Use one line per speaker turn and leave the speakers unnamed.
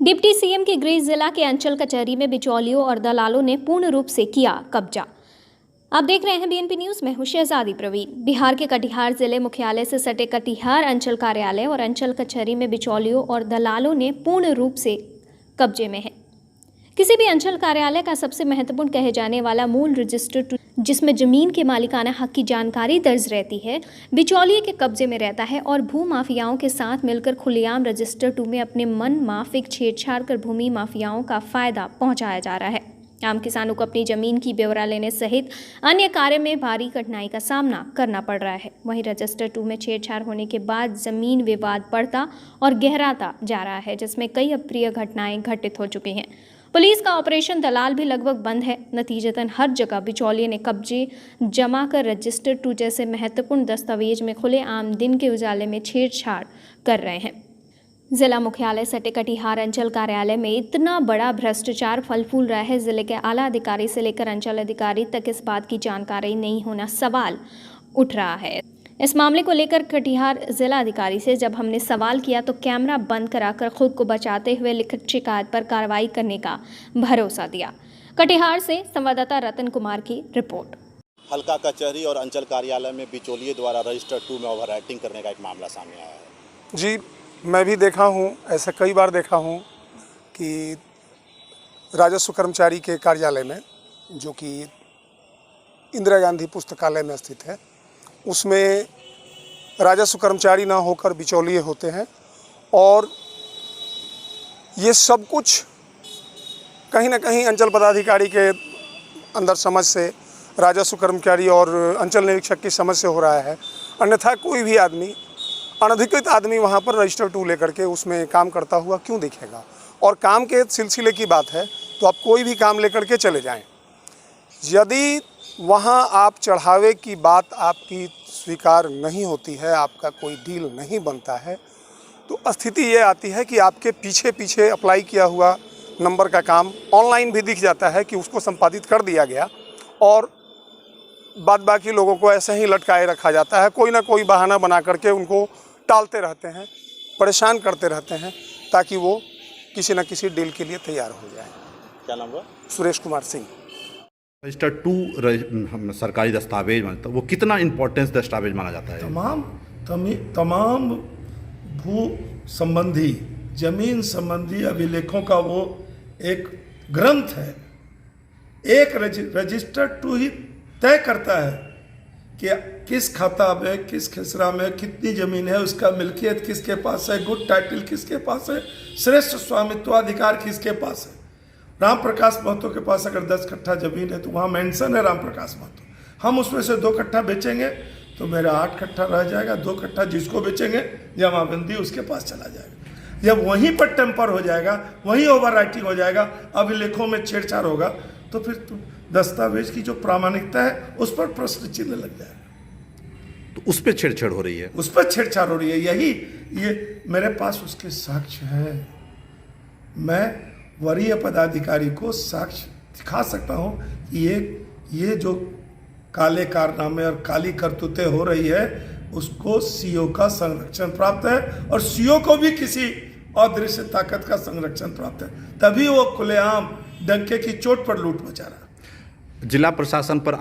Deputy CM के गृह जिला के अंचल कचहरी में बिचौलियों और दलालों ने पूर्ण रूप से किया कब्जा। आप देख रहे हैं बीएनपी न्यूज में हूं शहजादी प्रवीण। बिहार के कटिहार जिले मुख्यालय से सटे कटिहार अंचल कार्यालय और अंचल कचहरी में बिचौलियों और दलालों ने पूर्ण रूप से कब्जे में है। किसी भी अंचल कार्यालय का सबसे महत्वपूर्ण कहे जाने वाला मूल रजिस्टर, जिसमें जमीन के मालिकाना हक की जानकारी दर्ज रहती है, बिचौलिए के कब्जे में रहता है और भू माफियाओं के साथ मिलकर खुलेआम रजिस्टर 2 में अपने मन माफिक छेड़छाड़ कर भूमि माफियाओं का फायदा पहुंचाया जा रहा है। आम किसानों को अपनी जमीन की ब्यौरा लेने सहित अन्य कार्य में भारी कठिनाई का सामना करना पड़ रहा है। वहीं रजिस्टर 2 में छेड़छाड़ होने के बाद जमीन विवाद बढ़ता और गहराता जा रहा है, जिसमें कई अप्रिय घटनाएं घटित हो चुकी हैं। पुलिस का ऑपरेशन दलाल भी लगभग बंद है। नतीजतन हर जगह बिचौलिए ने कब्जे जमा कर रजिस्टर 2 जैसे महत्वपूर्ण दस्तावेज में खुले आम दिन के उजाले में छेड़छाड़ कर रहे हैं। जिला मुख्यालय सटे कटिहार अंचल कार्यालय में इतना बड़ा भ्रष्टाचार फल फूल रहा है, जिले के आला अधिकारी से लेकर अंचल अधिकारी तक इस बात की जानकारी नहीं होना सवाल उठ रहा है। इस मामले को लेकर कटिहार जिला अधिकारी से जब हमने सवाल किया तो कैमरा बंद कराकर खुद को बचाते हुए लिखित शिकायत पर कार्रवाई करने का भरोसा दिया। कटिहार से संवाददाता रतन कुमार की रिपोर्ट।
हल्का कचहरी और अंचल कार्यालय में बिचौलिए द्वारा रजिस्टर 2 में ओवर राइटिंग करने का एक मामला सामने आया है।
जी, मैं भी देखा हूँ, ऐसा कई बार देखा हूँ कि राजस्व कर्मचारी के कार्यालय में, जो कि इंदिरा गांधी पुस्तकालय में स्थित है, उसमें राजस्व कर्मचारी ना होकर बिचौलिए होते हैं और ये सब कुछ कहीं ना कहीं अंचल पदाधिकारी के अंदर समझ से, राजस्व कर्मचारी और अंचल निरीक्षक की समझ से हो रहा है। अन्यथा कोई भी आदमी, अनधिकृत आदमी वहाँ पर रजिस्टर 2 लेकर के उसमें काम करता हुआ क्यों दिखेगा। और काम के सिलसिले की बात है तो आप कोई भी काम लेकर के चले जाएं। यदि वहाँ आप चढ़ावे की बात आपकी स्वीकार नहीं होती है, आपका कोई डील नहीं बनता है, तो स्थिति ये आती है कि आपके पीछे पीछे अप्लाई किया हुआ नंबर का काम ऑनलाइन भी दिख जाता है कि उसको संपादित कर दिया गया और बाद बाकी लोगों को ऐसे ही लटकाए रखा जाता है। कोई ना कोई बहाना बना करके उनको टालते रहते हैं, परेशान करते रहते हैं, ताकि वो किसी न किसी डील के लिए तैयार हो जाए।
क्या नाम हुआ?
सुरेश कुमार सिंह।
रजिस्टर 2 सरकारी दस्तावेज मानता, वो कितना इम्पोर्टेंस दस्तावेज माना जाता है?
तमाम भू संबंधी, जमीन संबंधी अभिलेखों का वो एक ग्रंथ है। एक रजिस्टर 2 ही तय करता है कि किस खाता में, किस खसरा में कितनी जमीन है, उसका मिल्कियत किसके पास है, गुड टाइटल किसके पास है, श्रेष्ठ स्वामित्वाधिकार किसके पास है। राम प्रकाश महतो के पास अगर 10 कट्ठा जमीन है तो वहाँ मेंशन है राम प्रकाश महतो। हम उसमें से 2 कट्ठा बेचेंगे तो मेरा 8 कट्ठा रह जाएगा। 2 कट्ठा जिसको बेचेंगे जमाबंदी उसके पास चला जाएगा। जब वहीं पर टेम्पर हो जाएगा, वहीं ओवर राइटिंग हो जाएगा, अभिलेखों में छेड़छाड़ होगा, तो फिर दस्तावेज की जो प्रामाणिकता है उस पर प्रश्न चिन्ह लग जाएगा।
तो उस पर छेड़छाड़ हो रही है,
उस पर छेड़छाड़ हो रही है। ये मेरे पास उसके साक्ष्य है। मैं वरीय पदाधिकारी को साक्ष्य दिखा सकता हूँ कि ये जो काले कारनामे और काली करतूतें हो रही है, उसको सीओ का संरक्षण प्राप्त है और सीओ को भी किसी अदृश्य ताकत का संरक्षण प्राप्त है, तभी वो खुलेआम डंके की चोट पर लूट मचा रहा है।
जिला प्रशासन पर